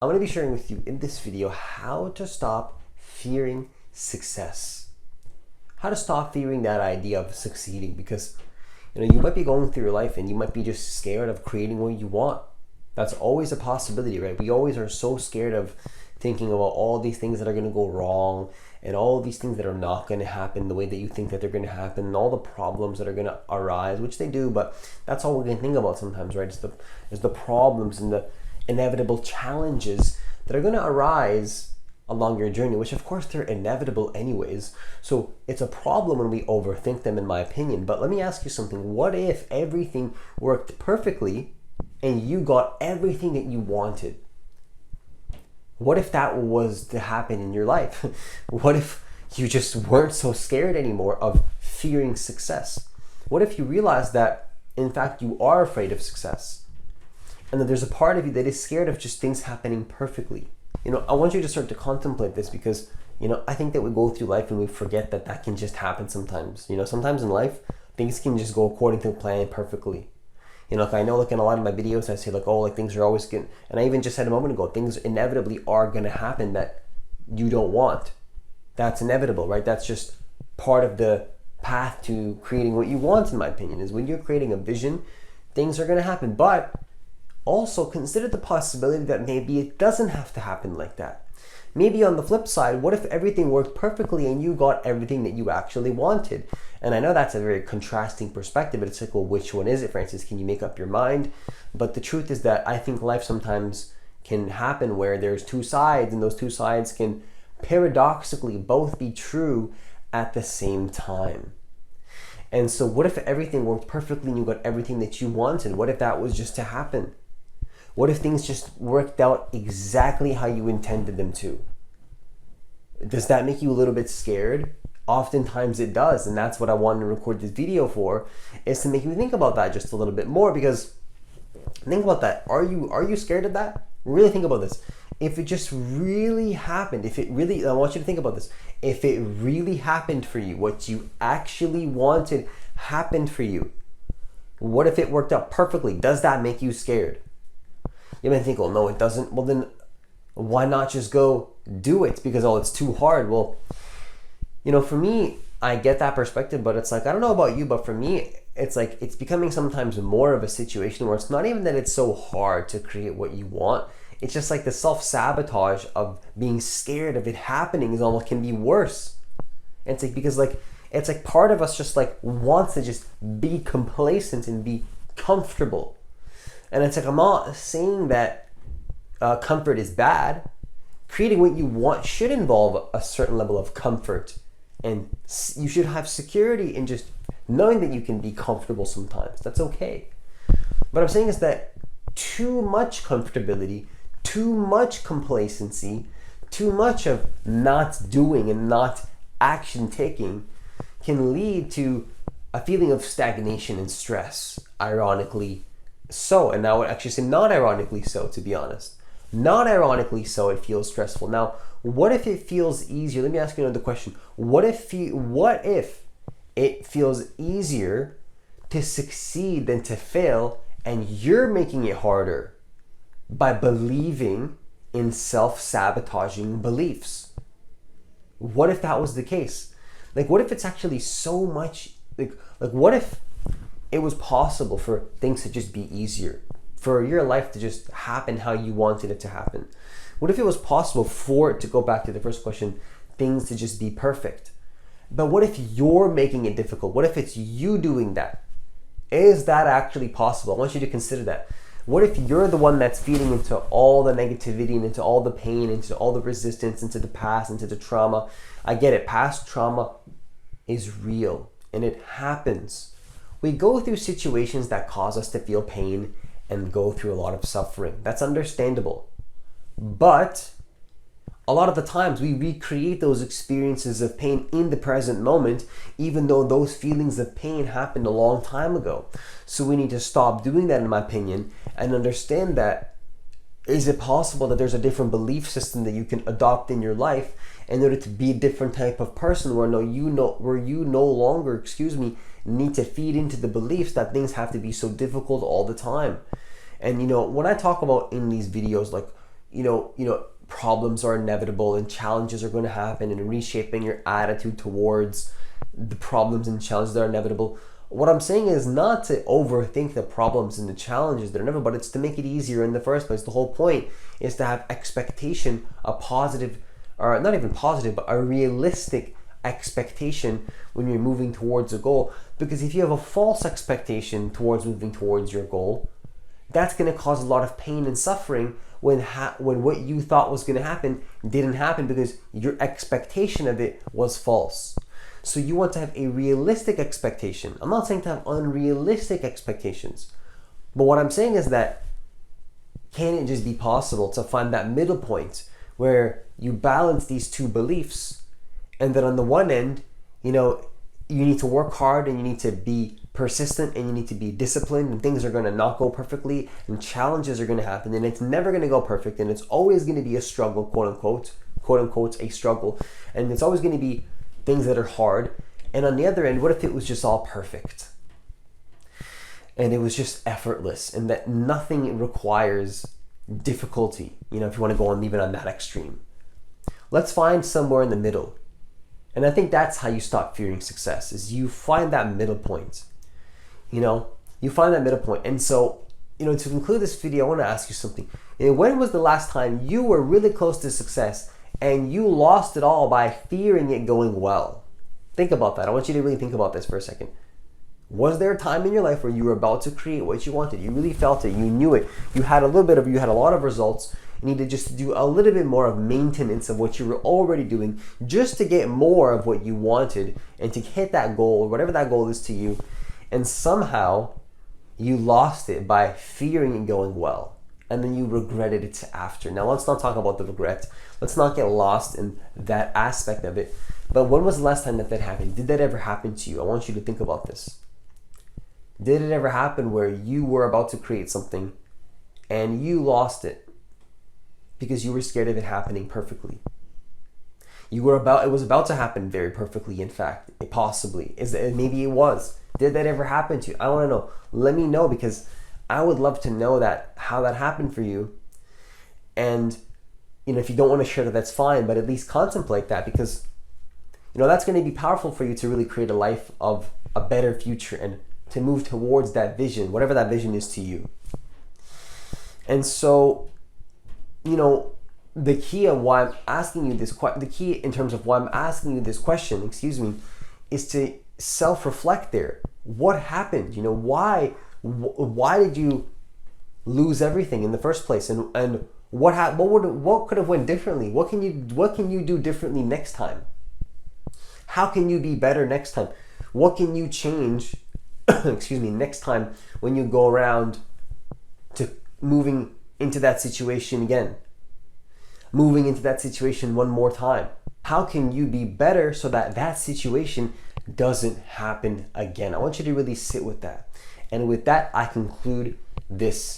I'm going to be sharing with you in this video how to stop fearing success. How to stop fearing that idea of succeeding, because you might be going through your life and you might be just scared of creating what you want. That's always a possibility, right? We always are so scared of thinking about all these things that are going to go wrong and all these things that are not going to happen the way that you think that they're going to happen, and all the problems that are going to arise, which they do, but that's all we can think about sometimes, right? It's the problems and the inevitable challenges that are going to arise along your journey, which of course they're inevitable anyways. So it's a problem when we overthink them, in my opinion. But let me ask you something. What if everything worked perfectly and you got everything that you wanted? What if that was to happen in your life? What if you just weren't so scared anymore of fearing success? What if you realized that in fact you are afraid of success, and that there's a part of you that is scared of just things happening perfectly? I want you to start to contemplate this, because I think that we go through life and we forget that that can just happen sometimes. Sometimes in life things can just go according to plan perfectly. I know, in a lot of my videos I say things are always good, and I even just said a moment ago, things inevitably are going to happen that you don't want. That's inevitable, right? That's just part of the path to creating what you want, in my opinion. Is when you're creating a vision, things are going to happen. But also consider the possibility that maybe it doesn't have to happen like that. Maybe on the flip side, what if everything worked perfectly and you got everything that you actually wanted? And I know that's a very contrasting perspective, but it's well, which one is it, Francis? Can you make up your mind? But the truth is that I think life sometimes can happen where there's two sides, and those two sides can paradoxically both be true at the same time. And so what if everything worked perfectly and you got everything that you wanted? What if that was just to happen? What if things just worked out exactly how you intended them to? Does that make you a little bit scared? Oftentimes it does, and that's what I wanted to record this video for, is to make you think about that just a little bit more. Because think about that. Are you scared of that? Really think about this. If it just really happened, I want you to think about this. If it really happened for you, what you actually wanted happened for you, what if it worked out perfectly? Does that make you scared? You may think, well, no, it doesn't. Well, then why not just go do it? Because, it's too hard. Well, for me, I get that perspective, but it's I don't know about you, but for me, it's it's becoming sometimes more of a situation where it's not even that it's so hard to create what you want. It's just the self-sabotage of being scared of it happening is almost can be worse. And it's because it's part of us just wants to just be complacent and be comfortable. And it's I'm not saying that comfort is bad. Creating what you want should involve a certain level of comfort, and you should have security in just knowing that you can be comfortable sometimes. That's okay. What I'm saying is that too much comfortability, too much complacency, too much of not doing and not action taking can lead to a feeling of stagnation and stress, ironically so. And I would actually say not ironically so, to be honest. Not ironically so, it feels stressful. Now, what if it feels easier? Let me ask you another question. What if it feels easier to succeed than to fail, and you're making it harder by believing in self-sabotaging beliefs? What if that was the case? What if it's actually so much what if it was possible for things to just be easier, for your life to just happen how you wanted it to happen? What if it was possible for it to go back to the first question, things to just be perfect? But what if you're making it difficult? What if it's you doing that? Is that actually possible? I want you to consider that. What if you're the one that's feeding into all the negativity and into all the pain, into all the resistance, into the past, into the trauma? I get it. Past trauma is real and it happens. We go through situations that cause us to feel pain and go through a lot of suffering. That's understandable. But a lot of the times we recreate those experiences of pain in the present moment, even though those feelings of pain happened a long time ago. So we need to stop doing that, in my opinion, and understand that, is it possible that there's a different belief system that you can adopt in your life in order to be a different type of person, where you no longer, need to feed into the beliefs that things have to be so difficult all the time? And when I talk about in these videos, problems are inevitable and challenges are going to happen, and reshaping your attitude towards the problems and challenges that are inevitable. What I'm saying is not to overthink the problems and the challenges that are inevitable, but it's to make it easier in the first place. The whole point is to have expectation, a positive, or not even positive, but a realistic expectation when you're moving towards a goal. Because if you have a false expectation towards moving towards your goal, that's going to cause a lot of pain and suffering when what you thought was going to happen didn't happen because your expectation of it was false. So you want to have a realistic expectation. I'm not saying to have unrealistic expectations, but what I'm saying is that can it just be possible to find that middle point where you balance these two beliefs, and that on the one end, you need to work hard and you need to be persistent and you need to be disciplined, and things are going to not go perfectly and challenges are going to happen and it's never going to go perfect and it's always going to be a struggle, quote unquote a struggle, and it's always going to be things that are hard. And on the other end, what if it was just all perfect and it was just effortless and that nothing requires difficulty, if you want to go on even on that extreme? Let's find somewhere in the middle. And I think that's how you stop fearing success, is you find that middle point. You find that middle point. And so, to conclude this video, I want to ask you something. When was the last time you were really close to success and you lost it all by fearing it going well? Think about that. I want you to really think about this for a second. Was there a time in your life where you were about to create what you wanted? You really felt it. You knew it. You had a lot of results. You needed just to do a little bit more of maintenance of what you were already doing just to get more of what you wanted and to hit that goal, or whatever that goal is to you. And somehow you lost it by fearing it going well. And then you regretted it after. Now let's not talk about the regret. Let's not get lost in that aspect of it. But when was the last time that happened? Did that ever happen to you? I want you to think about this. Did it ever happen where you were about to create something and you lost it because you were scared of it happening perfectly? It was about to happen very perfectly, in fact. Maybe it was. Did that ever happen to you? I want to know. Let me know, because I would love to know how that happened for you. And if you don't want to share that, that's fine, but at least contemplate that, because that's going to be powerful for you to really create a life of a better future and to move towards that vision, whatever that vision is to you. And so, the key in terms of why I'm asking you this question, is to self-reflect there. What happened? Why did you lose everything in the first place? And what could have went differently? What can you do differently next time? How can you be better next time? What can you change next time when you go around to moving into that situation again? Moving into that situation one more time. How can you be better so that situation doesn't happen again? I want you to really sit with that. And with that, I conclude this